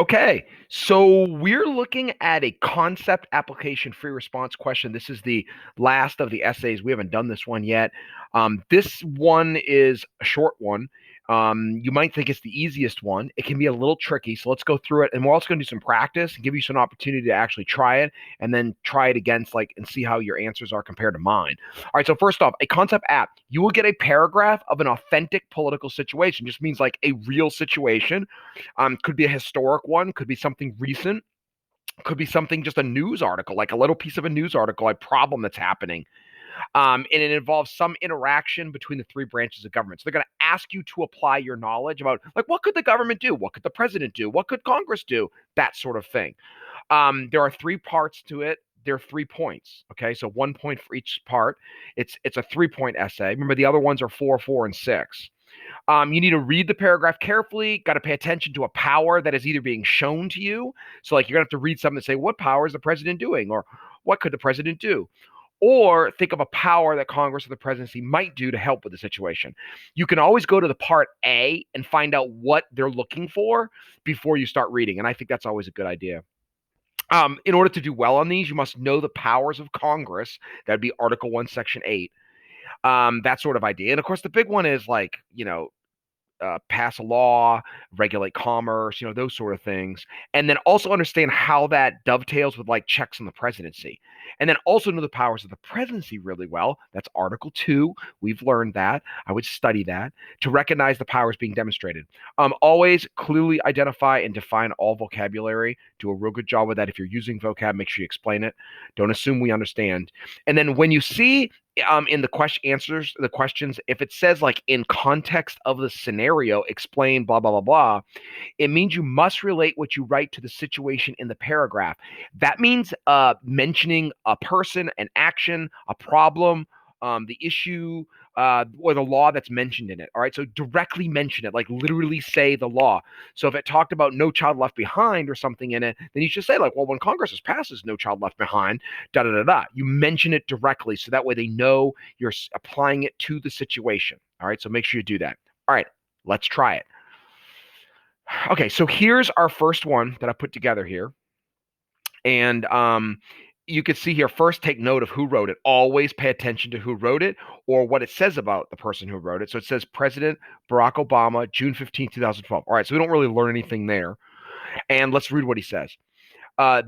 Okay, so we're looking at a concept application free response question. This is the last of the essays. We haven't done this one yet. This one is a short one. You might think it's the easiest one. It can be a little tricky, so let's go through it. And we're also going to do some practice and give you some opportunity to actually try it and then try it against and see how your answers are compared to mine. All right, so first off, a concept app. You will get a paragraph of an authentic political situation. Just means like a real situation. Could be a historic one, could be something recent, could be something just a news article, like a little piece of a news article, a problem that's happening. And it involves some interaction between the three branches of government. So they're going to ask you to apply your knowledge about what could the government do? What could the president do? What could Congress do? That sort of thing. There are three parts to it. There are 3 points. Okay, so 1 point for each part. It's a 3-point essay. Remember, the other ones are 4, 4, and 6. You need to read the paragraph carefully. Got to pay attention to a power that is either being shown to you. So, you're going to have to read something and say, what power is the president doing? Or what could the president do? Or think of a power that Congress or the presidency might do to help with the situation. You can always go to the part A and find out what they're looking for before you start reading. And I think that's always a good idea. In order to do well on these, you must know the powers of Congress. That'd be Article 1, Section 8. That sort of idea. And of course, the big one is pass a law, regulate commerce, those sort of things. And then also understand how that dovetails with checks on the presidency. And then also know the powers of the presidency really well. That's Article 2. We've learned that. I would study that to recognize the powers being demonstrated. Always clearly identify and define all vocabulary. Do a real good job with that. If you're using vocab, make sure you explain it. Don't assume we understand. And then when you see in the the questions, if it says in context of the scenario, explain blah blah blah blah, it means you must relate what you write to the situation in the paragraph. That means mentioning a person, an action, a problem, the issue, or the law that's mentioned in it. All right, so directly mention it, literally say the law. So if it talked about No Child Left Behind or something in it, then you should say well, when Congress passes No Child Left Behind, da da da da. You mention it directly, so that way they know you're applying it to the situation. All right, so make sure you do that. All right, let's try it. Okay, so here's our first one that I put together here. And you can see here, first take note of who wrote it. Always pay attention to who wrote it or what it says about the person who wrote it. So it says President Barack Obama, June 15, 2012. All right, so we don't really learn anything there. And let's read what he says.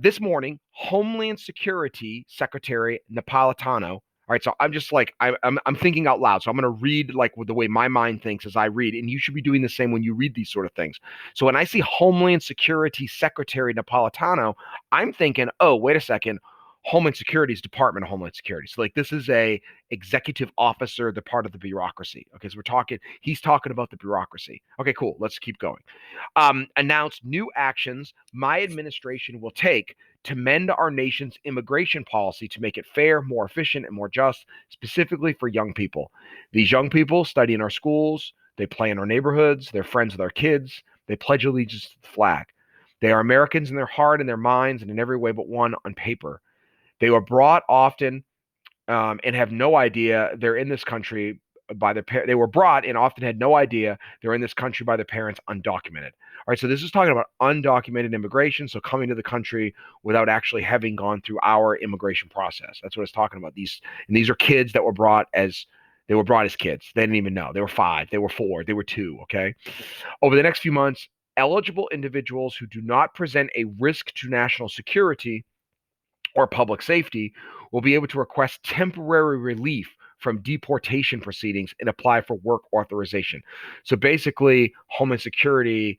This morning, Homeland Security Secretary Napolitano. All right, so I'm just I'm thinking out loud. So I'm going to read with the way my mind thinks as I read, and you should be doing the same when you read these sort of things. So when I see Homeland Security Secretary Napolitano, I'm thinking, oh, wait a second, Homeland Security's Department of Homeland Security. So this is a executive officer, the part of the bureaucracy. Okay, so he's talking about the bureaucracy. Okay, cool. Let's keep going. Announced new actions my administration will take to mend our nation's immigration policy to make it fair, more efficient, and more just, specifically for young people. These young people study in our schools, they play in our neighborhoods, they're friends with our kids, they pledge allegiance to the flag. They are Americans in their heart and their minds and in every way but one on paper. They were brought often and have no idea they're in this country by their parents. They were brought and often had no idea they're in this country by their parents undocumented. All right, so this is talking about undocumented immigration, so coming to the country without actually having gone through our immigration process. That's what it's talking about. These are kids that were brought as kids. They didn't even know. They were 5, they were 4, they were 2, okay? Over the next few months, eligible individuals who do not present a risk to national security or public safety will be able to request temporary relief from deportation proceedings and apply for work authorization. So basically, Homeland Security,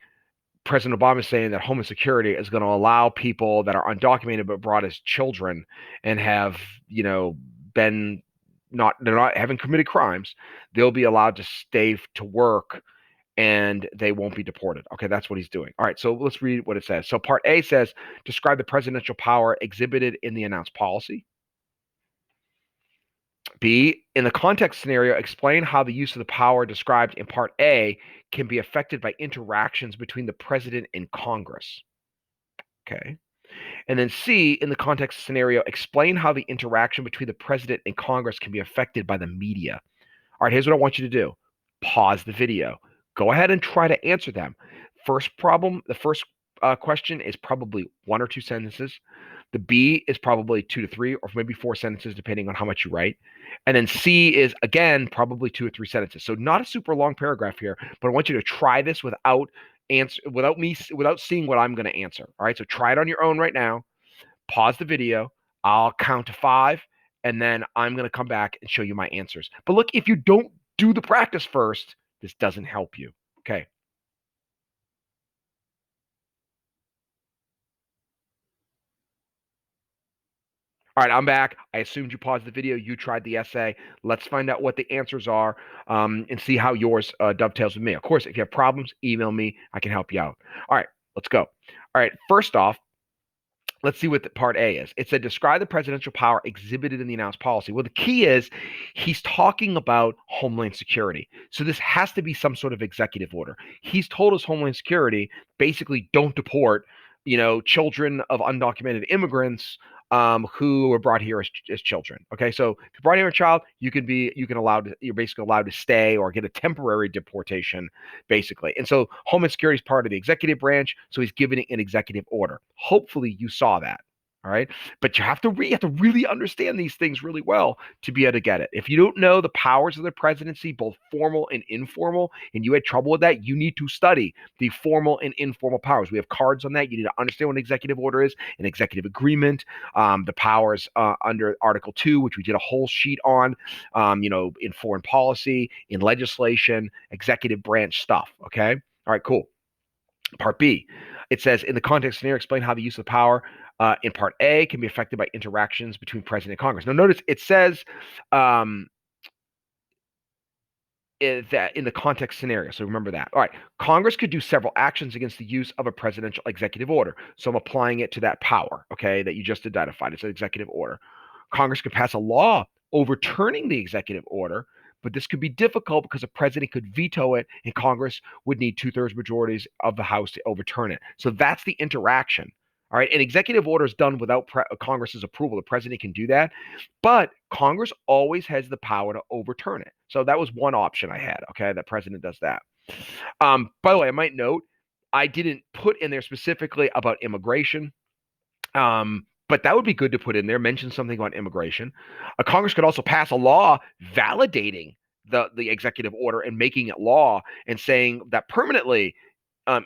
President Obama is saying that Homeland Security is going to allow people that are undocumented but brought as children and have, been they're not having committed crimes, they'll be allowed to stay to work and they won't be deported. Okay, that's what he's doing. All right, so let's read what it says. So part A says, describe the presidential power exhibited in the announced policy. B, in the context scenario, explain how the use of the power described in part A can be affected by interactions between the president and Congress. Okay. And then C, in the context scenario, explain how the interaction between the president and Congress can be affected by the media. All right, here's what I want you to do. Pause the video. Go ahead and try to answer them. The first question is probably 1 or 2 sentences. The B is probably 2 to 3 or maybe 4 sentences, depending on how much you write. And then C is, again, probably 2 or 3 sentences. So not a super long paragraph here, but I want you to try this without seeing what I'm going to answer. All right. So try it on your own right now. Pause the video. I'll count to 5, and then I'm going to come back and show you my answers. But look, if you don't do the practice first, this doesn't help you. Okay. All right, I'm back. I assumed you paused the video. You tried the essay. Let's find out what the answers are, and see how yours dovetails with me. Of course, if you have problems, email me. I can help you out. All right, let's go. All right, first off, let's see what the part A is. It said, describe the presidential power exhibited in the announced policy. Well, the key is he's talking about Homeland Security. So this has to be some sort of executive order. He's told us Homeland Security basically don't deport, children of undocumented immigrants who were brought here as children. Okay, so if you're brought here as a child, you're basically allowed to stay or get a temporary deportation, basically. And so Homeland Security is part of the executive branch, so he's giving it an executive order. Hopefully, you saw that. All right, but you have to really understand these things really well to be able to get it. If you don't know the powers of the presidency, both formal and informal, and you had trouble with that, you need to study the formal and informal powers. We have cards on that. You need to understand what an executive order is, an executive agreement, the powers under Article 2, which we did a whole sheet on, in foreign policy, in legislation, executive branch stuff. Okay. All right, cool. Part B, it says, in the context scenario, explain how the use of power in Part A can be affected by interactions between President and Congress. Now, notice it says um, that in the context scenario. So remember that. All right. Congress could do several actions against the use of a presidential executive order. So I'm applying it to that power, okay, that you just identified. It's an executive order. Congress could pass a law overturning the executive order, but this could be difficult because the president could veto it and Congress would need 2/3 majorities of the House to overturn it. So that's the interaction. All right. An executive order is done without Congress's approval. The president can do that, but Congress always has the power to overturn it. So that was one option I had. Okay. The president does that. By the way, I might note, I didn't put in there specifically about immigration. But that would be good to put in there. Mention something about immigration. Congress could also pass a law validating the executive order and making it law and saying that permanently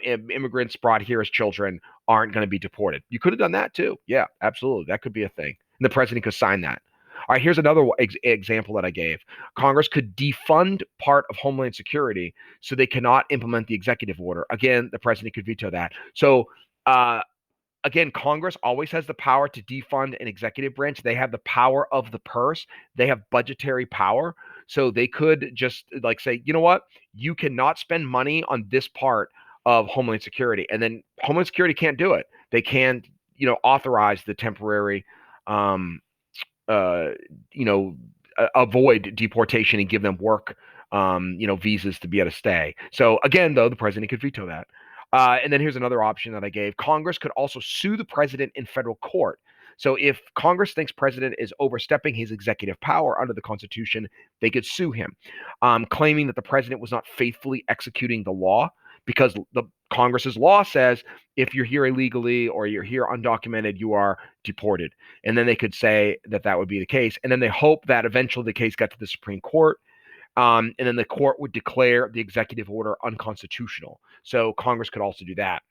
immigrants brought here as children aren't going to be deported. You could have done that too. Yeah, absolutely. That could be a thing. And the president could sign that. All right, here's another example that I gave. Congress could defund part of Homeland Security so they cannot implement the executive order. Again, the president could veto that. So, again, Congress always has the power to defund an executive branch. They have the power of the purse. They have budgetary power. So they could just like say, you know what? You cannot spend money on this part of Homeland Security. And then Homeland Security can't do it. They can't, authorize the temporary, um, uh, you know, avoid deportation and give them work, visas to be able to stay. So again, though, the president could veto that. And then here's another option that I gave. Congress could also sue the president in federal court. So if Congress thinks president is overstepping his executive power under the Constitution, they could sue him, claiming that the president was not faithfully executing the law because the Congress's law says if you're here illegally or you're here undocumented, you are deported. And then they could say that that would be the case. And then they hope that eventually the case got to the Supreme Court. And then the court would declare the executive order unconstitutional. So Congress could also do that.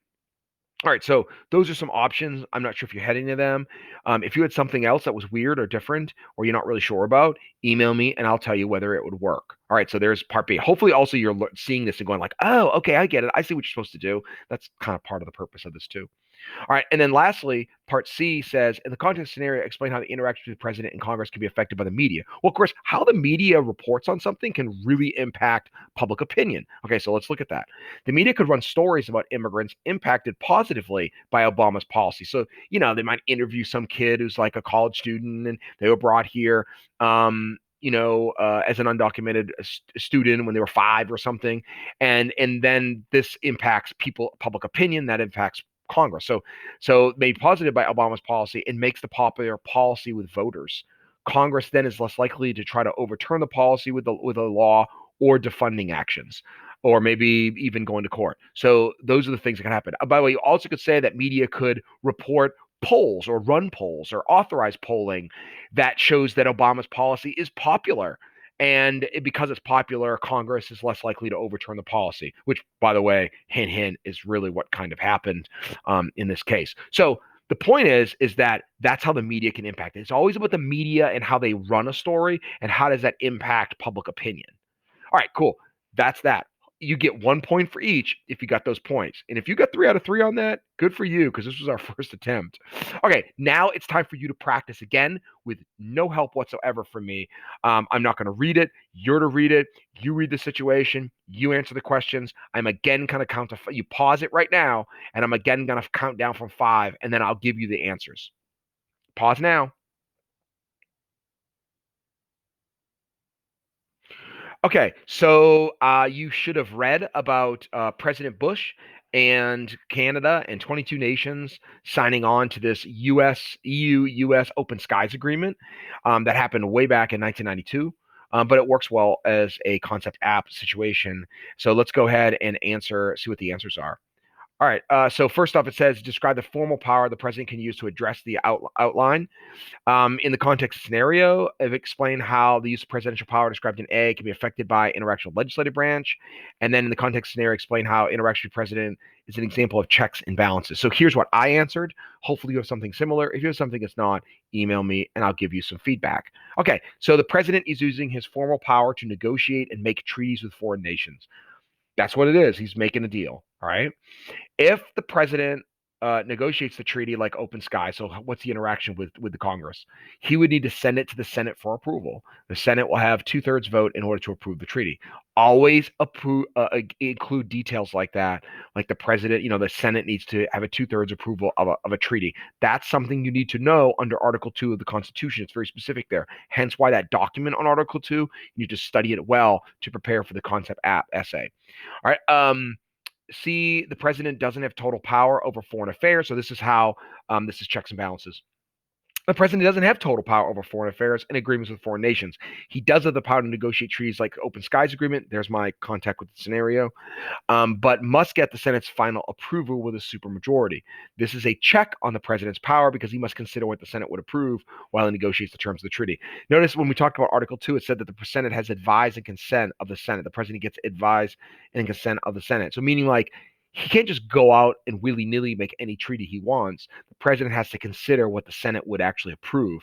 All right, so those are some options. I'm not sure if you're heading to them. If you had something else that was weird or different, or you're not really sure about, email me and I'll tell you whether it would work. All right, so there's part B. Hopefully, also you're seeing this and going like, oh, okay, I get it. I see what you're supposed to do. That's kind of part of the purpose of this too. All right. And then lastly, part C says, in the context scenario, explain how the interaction between the president and Congress can be affected by the media. Well, of course, how the media reports on something can really impact public opinion. Okay, so let's look at that. The media could run stories about immigrants impacted positively by Obama's policy. So, they might interview some kid who's like a college student and they were brought here. As an undocumented student when they were 5 or something, and then this impacts public opinion that impacts Congress. So made positive by Obama's policy and makes the popular policy with voters. Congress then is less likely to try to overturn the policy with a law or defunding actions. or maybe even going to court. So those are the things that can happen. By the way, you also could say that media could report polls or run polls or authorize polling that shows that Obama's policy is popular. And because it's popular, Congress is less likely to overturn the policy, which, by the way, hint, hint, is really what kind of happened in this case. So the point is that that's how the media can impact it. It's always about the media and how they run a story and how does that impact public opinion. All right, cool. That's that. You get 1 point for each if you got those points. And if you got 3 out of 3 on that, good for you, because this was our first attempt. Okay, now it's time for you to practice again with no help whatsoever from me. I'm not going to read it. You're to read it. You read the situation. You answer the questions. I'm again going to count to you pause it right now, and I'm again going to count down from 5, and then I'll give you the answers. Pause now. Okay, so you should have read about President Bush and Canada and 22 nations signing on to this EU-US Open Skies Agreement that happened way back in 1992. But it works well as a concept app situation. So let's go ahead and see what the answers are. All right. So first off, it says describe the formal power the president can use to address the outline. In the context scenario, I've explained how the use of presidential power described in A can be affected by interaction with legislative branch. And then in the context scenario, explain how interaction with president is an example of checks and balances. So here's what I answered. Hopefully you have something similar. If you have something that's not, email me and I'll give you some feedback. Okay, so the president is using his formal power to negotiate and make treaties with foreign nations. That's what it is. He's making a deal. All right. If the president negotiates the treaty like open sky, so what's the interaction with the Congress? He would need to send it to the Senate for approval. The Senate will have 2/3 vote in order to approve the treaty. Always include details like that, like the president. The Senate needs to have a 2/3 approval of a treaty. That's something you need to know under Article 2 of the Constitution. It's very specific there. Hence why that document on Article 2, you need to study it well to prepare for the concept app essay. All right. See, the president doesn't have total power over foreign affairs. So this is how this is checks and balances. The president doesn't have total power over foreign affairs and agreements with foreign nations. He does have the power to negotiate treaties like Open Skies Agreement. There's my contact with the scenario. But must get the Senate's final approval with a supermajority. This is a check on the president's power because he must consider what the Senate would approve while he negotiates the terms of the treaty. Notice when we talked about Article 2, it said that the Senate has advised and consent of the Senate. The president gets advised and consent of the Senate. So meaning like he can't just go out and willy-nilly make any treaty he wants. The president has to consider what the Senate would actually approve.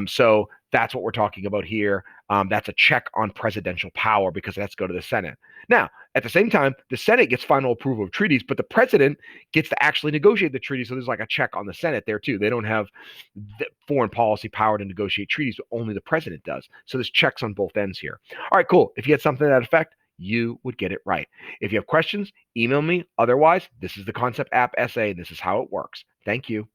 So that's what we're talking about here. That's a check on presidential power because it has to go to the Senate. Now, at the same time, the Senate gets final approval of treaties, but the president gets to actually negotiate the treaty. So there's like a check on the Senate there too. They don't have the foreign policy power to negotiate treaties, but only the president does. So there's checks on both ends here. All right, cool. If you had something to that effect, you would get it right. If you have questions, email me. Otherwise, this is the concept app essay. This is how it works. Thank you.